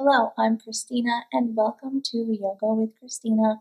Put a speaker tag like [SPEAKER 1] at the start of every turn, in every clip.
[SPEAKER 1] Hello, I'm Christina and welcome to Yoga with Christina,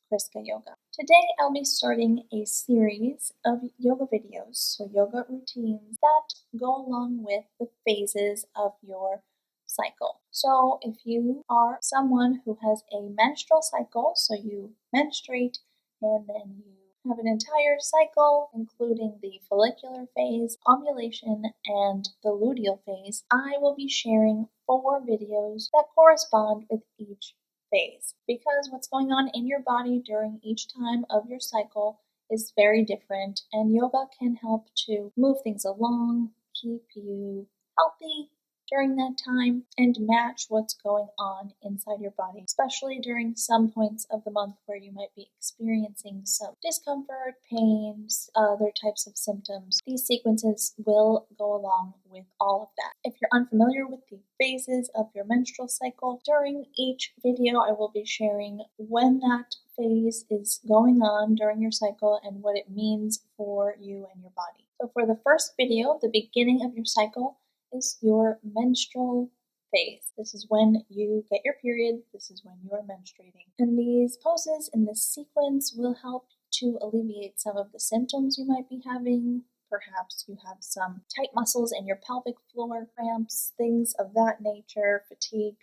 [SPEAKER 1] ChriskaYoga. Today I'll be starting a series of yoga videos, so yoga routines that go along with the phases of your cycle. So if you are someone who has a menstrual cycle, so you menstruate and then you have an entire cycle, including the follicular phase, ovulation, and the luteal phase, I will be sharing 4 videos that correspond with each phase. Because what's going on in your body during each time of your cycle is very different, and yoga can help to move things along, keep you healthy during that time, and match what's going on inside your body, especially during some points of the month where you might be experiencing some discomfort, pains, other types of symptoms. These sequences will go along with all of that. If you're unfamiliar with the phases of your menstrual cycle, during each video I will be sharing when that phase is going on during your cycle and what it means for you and your body. So for the first video, the beginning of your cycle is your menstrual phase. This is when you get your period. This is when you are menstruating. And these poses in this sequence will help to alleviate some of the symptoms you might be having. Perhaps you have some tight muscles in your pelvic floor, cramps, things of that nature, fatigue.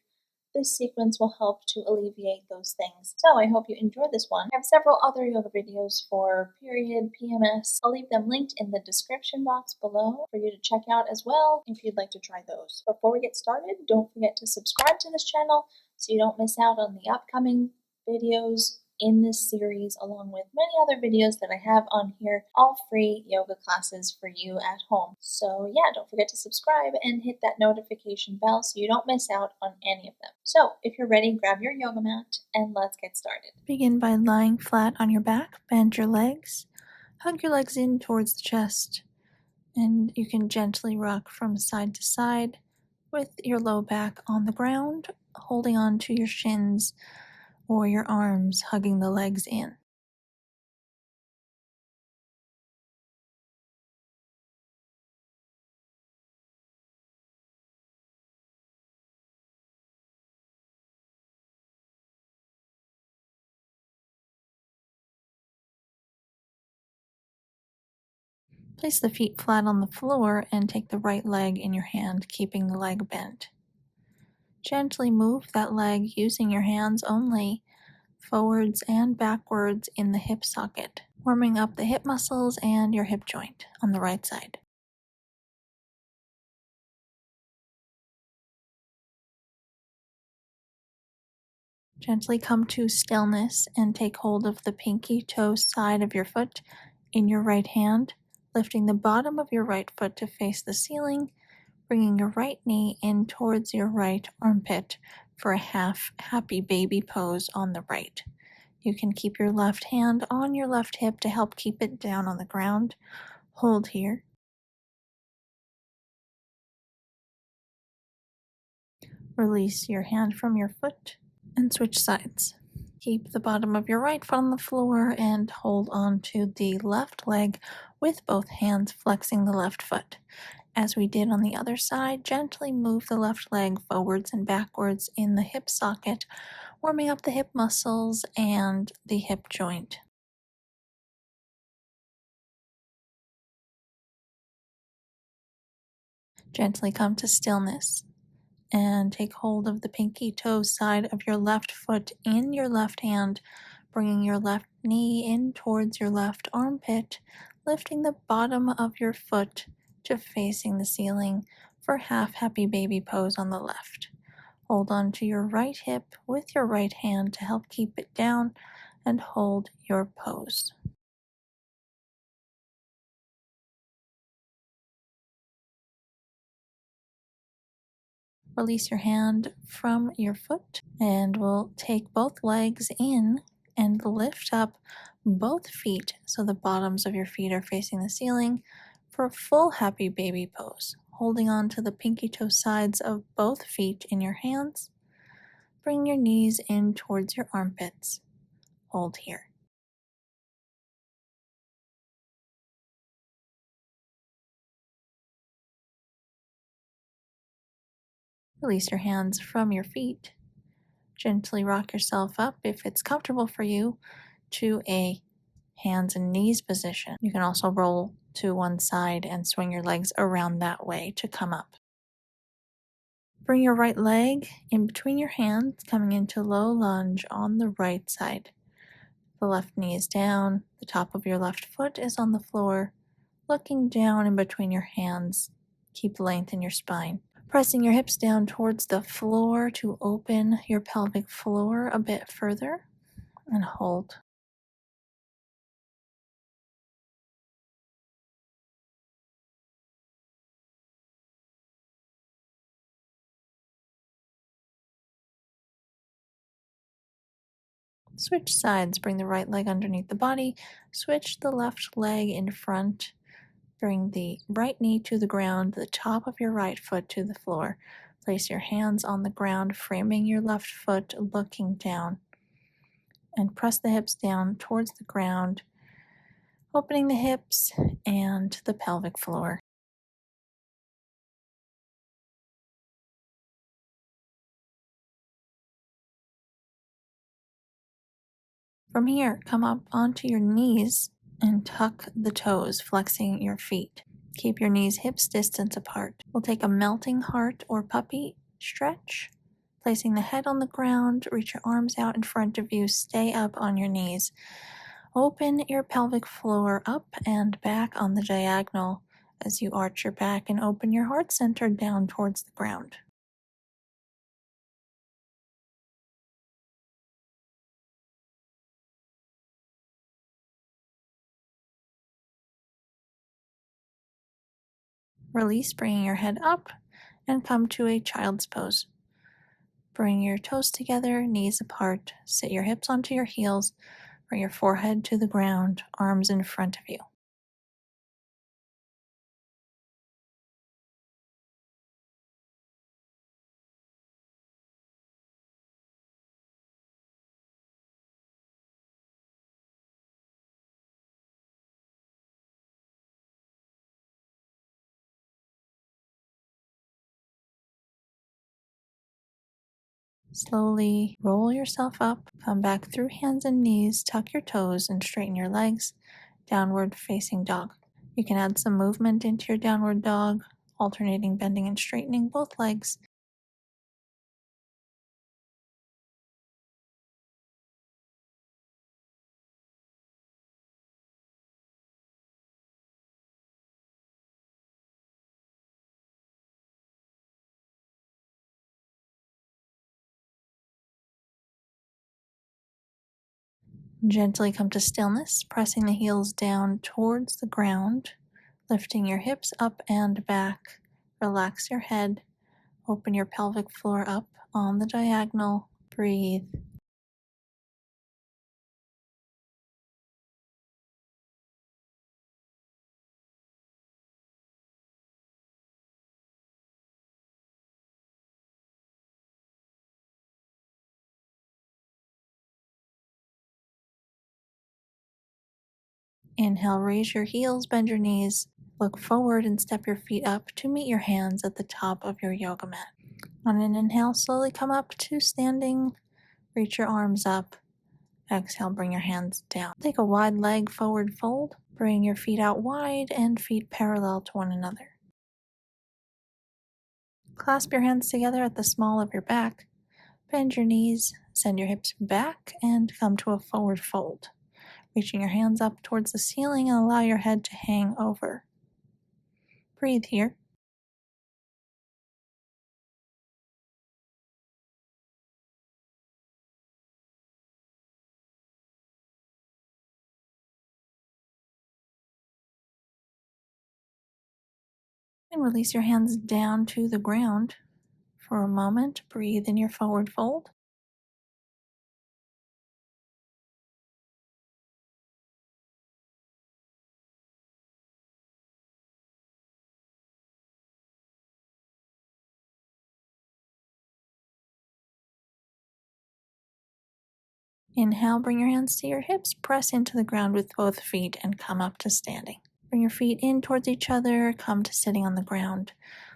[SPEAKER 1] This sequence will help to alleviate those things. So I hope you enjoy this one. I have several other yoga videos for period, PMS. I'll leave them linked in the description box below for you to check out as well if you'd like to try those. Before we get started, don't forget to subscribe to this channel so you don't miss out on the upcoming videos in this series, along with many other videos that I have on here, all free yoga classes for you at home. So yeah, don't forget to subscribe and hit that notification bell so you don't miss out on any of them. So if you're ready, grab your yoga mat and let's get started. Begin by lying flat on your back, bend your legs, hug your legs in towards the chest, and you can gently rock from side to side with your low back on the ground, holding on to your shins or your arms, hugging the legs in. Place the feet flat on the floor and take the right leg in your hand, keeping the leg bent. Gently move that leg using your hands only, forwards and backwards in the hip socket, warming up the hip muscles and your hip joint on the right side. Gently come to stillness and take hold of the pinky toe side of your foot in your right hand, lifting the bottom of your right foot to face the ceiling, bringing your right knee in towards your right armpit for a half happy baby pose on the right. You can keep your left hand on your left hip to help keep it down on the ground. Hold here. Release your hand from your foot and switch sides. Keep the bottom of your right foot on the floor and hold on to the left leg with both hands, flexing the left foot. As we did on the other side, gently move the left leg forwards and backwards in the hip socket, warming up the hip muscles and the hip joint. Gently come to stillness and take hold of the pinky toe side of your left foot in your left hand, bringing your left knee in towards your left armpit, lifting the bottom of your foot to facing the ceiling for half happy baby pose on the left. Hold on to your right hip with your right hand to help keep it down and hold your pose. Release your hand from your foot and we'll take both legs in and lift up both feet so the bottoms of your feet are facing the ceiling for a full happy baby pose. Holding on to the pinky toe sides of both feet in your hands. Bring your knees in towards your armpits. Hold here. Release your hands from your feet. Gently rock yourself up if it's comfortable for you to a hands and knees position. You can also roll to one side and swing your legs around that way to come up. Bring your right leg in between your hands, coming into low lunge on the right side. The left knee is down, the top of your left foot is on the floor, looking down in between your hands. Keep length in your spine. Pressing your hips down towards the floor to open your pelvic floor a bit further and hold. Switch sides. Bring the right leg underneath the body. Switch the left leg in front. Bring the right knee to the ground, the top of your right foot to the floor. Place your hands on the ground, framing your left foot, looking down. And press the hips down towards the ground, opening the hips and the pelvic floor. From here, come up onto your knees and tuck the toes, flexing your feet. Keep your knees hips distance apart. We'll take a melting heart or puppy stretch. Placing the head on the ground, reach your arms out in front of you, stay up on your knees. Open your pelvic floor up and back on the diagonal as you arch your back and open your heart center down towards the ground. Release, bringing your head up and come to a child's pose. Bring your toes together, knees apart. Sit your hips onto your heels. Bring your forehead to the ground, arms in front of you. Slowly roll yourself up, come back through hands and knees, tuck your toes and straighten your legs. Downward facing dog. You can add some movement into your downward dog, alternating bending and straightening both legs. Gently come to stillness, pressing the heels down towards the ground, lifting your hips up and back. Relax your head, open your pelvic floor up on the diagonal. Breathe. Inhale, raise your heels, bend your knees, look forward and step your feet up to meet your hands at the top of your yoga mat. On an inhale, slowly come up to standing, reach your arms up. Exhale, bring your hands down. Take a wide leg forward fold. Bring your feet out wide and feet parallel to one another. Clasp your hands together at the small of your back. Bend your knees, send your hips back, and come to a forward fold. Reaching your hands up towards the ceiling and allow your head to hang over. Breathe here. And release your hands down to the ground. For a moment, breathe in your forward fold. Inhale, bring your hands to your hips, press into the ground with both feet and come up to standing. Bring your feet in towards each other, come to sitting on the ground.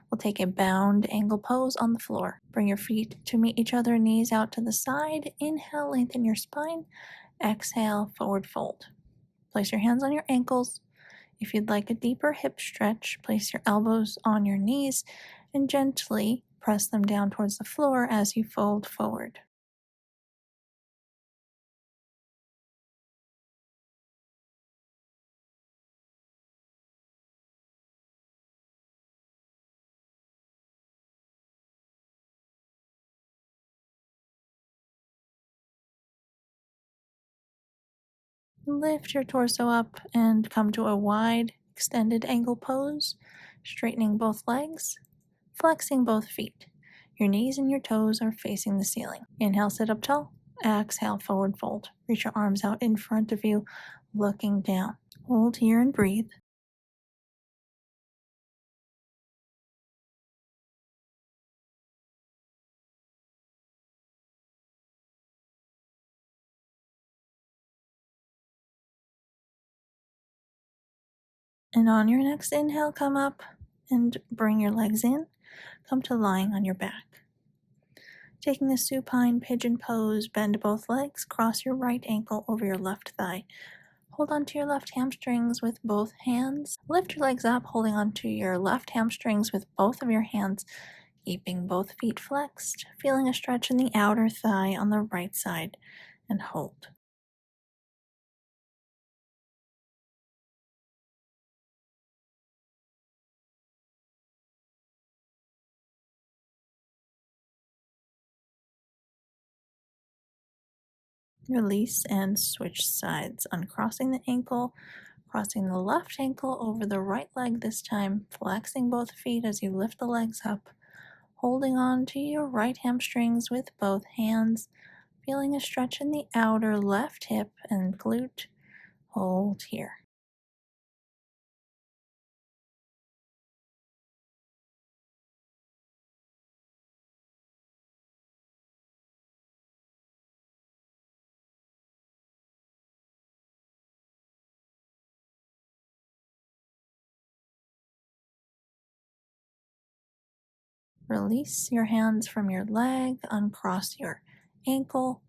[SPEAKER 1] We'll take a bound angle pose on the floor. Bring your feet to meet each other, knees out to the side. Inhale, lengthen your spine. Exhale, forward fold. Place your hands on your ankles. If you'd like a deeper hip stretch, place your elbows on your knees and gently press them down towards the floor as you fold forward. Lift your torso up and come to a wide, extended angle pose, straightening both legs, flexing both feet. Your knees and your toes are facing the ceiling. Inhale, sit up tall. Exhale, forward fold. Reach your arms out in front of you, looking down. Hold here and breathe. And on your next inhale, come up and bring your legs in. Come to lying on your back. Taking a supine pigeon pose, bend both legs, cross your right ankle over your left thigh. Hold onto your left hamstrings with both hands. Lift your legs up, holding onto your left hamstrings with both of your hands, keeping both feet flexed, feeling a stretch in the outer thigh on the right side, and hold. Release and switch sides, uncrossing the ankle, crossing the left ankle over the right leg this time, flexing both feet as you lift the legs up, holding on to your right hamstrings with both hands, feeling a stretch in the outer left hip and glute. Hold here. Release your hands from your leg, uncross your ankle,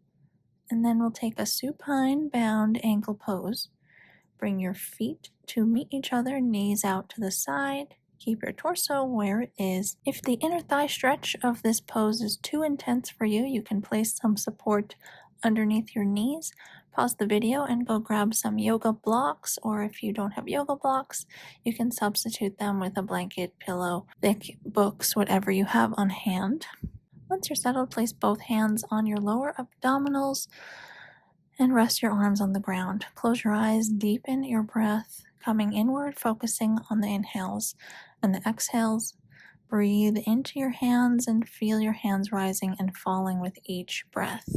[SPEAKER 1] and then we'll take a supine bound ankle pose. Bring your feet to meet each other, knees out to the side. Keep your torso where it is. If the inner thigh stretch of this pose is too intense for you, you can place some support underneath your knees. Pause the video and go grab some yoga blocks, or if you don't have yoga blocks, you can substitute them with a blanket, pillow, thick books, whatever you have on hand. Once you're settled, place both hands on your lower abdominals and rest your arms on the ground. Close your eyes, deepen your breath, coming inward, focusing on the inhales and the exhales. Breathe into your hands and feel your hands rising and falling with each breath.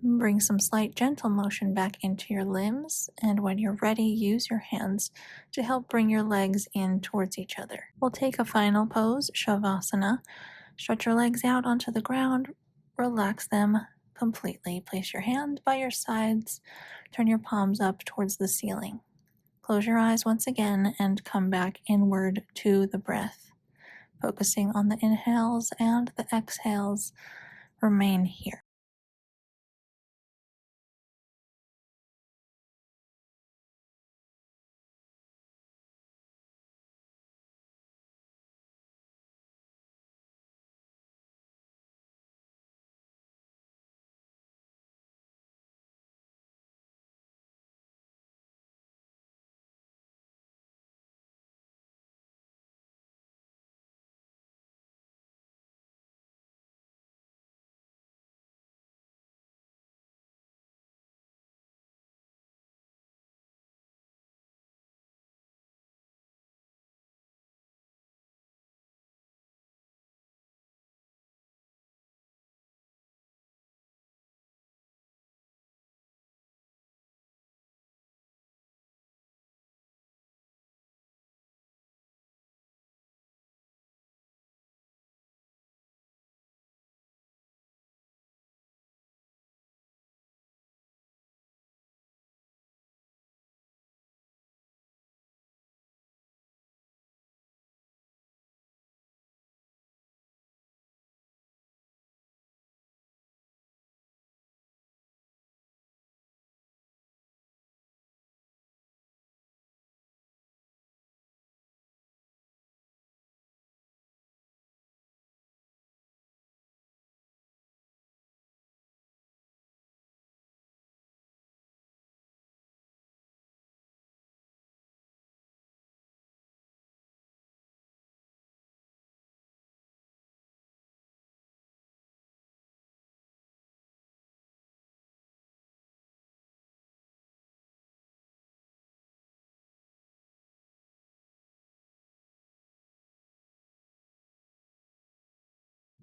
[SPEAKER 1] Bring some slight gentle motion back into your limbs, and when you're ready, use your hands to help bring your legs in towards each other. We'll take a final pose, Savasana. Stretch your legs out onto the ground, relax them completely. Place your hands by your sides, turn your palms up towards the ceiling. Close your eyes once again and come back inward to the breath. Focusing on the inhales and the exhales, remain here.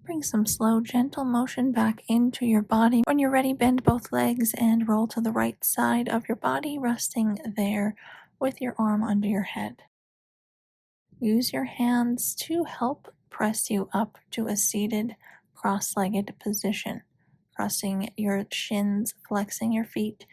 [SPEAKER 1] Bring some slow, gentle motion back into your body. When you're ready, bend both legs and roll to the right side of your body, resting there with your arm under your head. Use your hands to help press you up to a seated, cross-legged position. Crossing your shins, flexing your feet,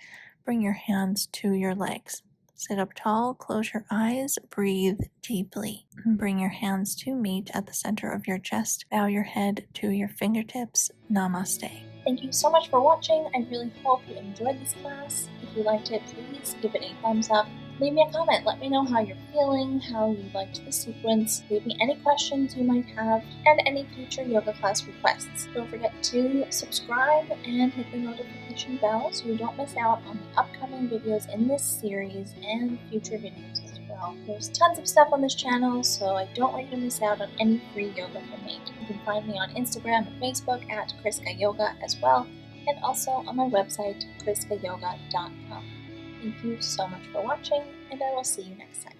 [SPEAKER 1] bring your hands to your legs. Sit up tall, close your eyes, breathe deeply. Bring your hands to meet at the center of your chest. Bow your head to your fingertips. Namaste. Thank you so much for watching. I really hope you enjoyed this class. If you liked it, please give it a thumbs up. Leave me a comment. Let me know how you're feeling, how you liked the sequence. Leave me any questions you might have, and any future yoga class requests. Don't forget to subscribe and hit the notification bell so you don't miss out on the upcoming videos in this series and future videos as well. There's tons of stuff on this channel, so I don't want you to miss out on any free yoga from me. You can find me on Instagram and Facebook at ChriskaYoga as well, and also on my website, ChriskaYoga.com. Thank you so much for watching, and I will see you next time.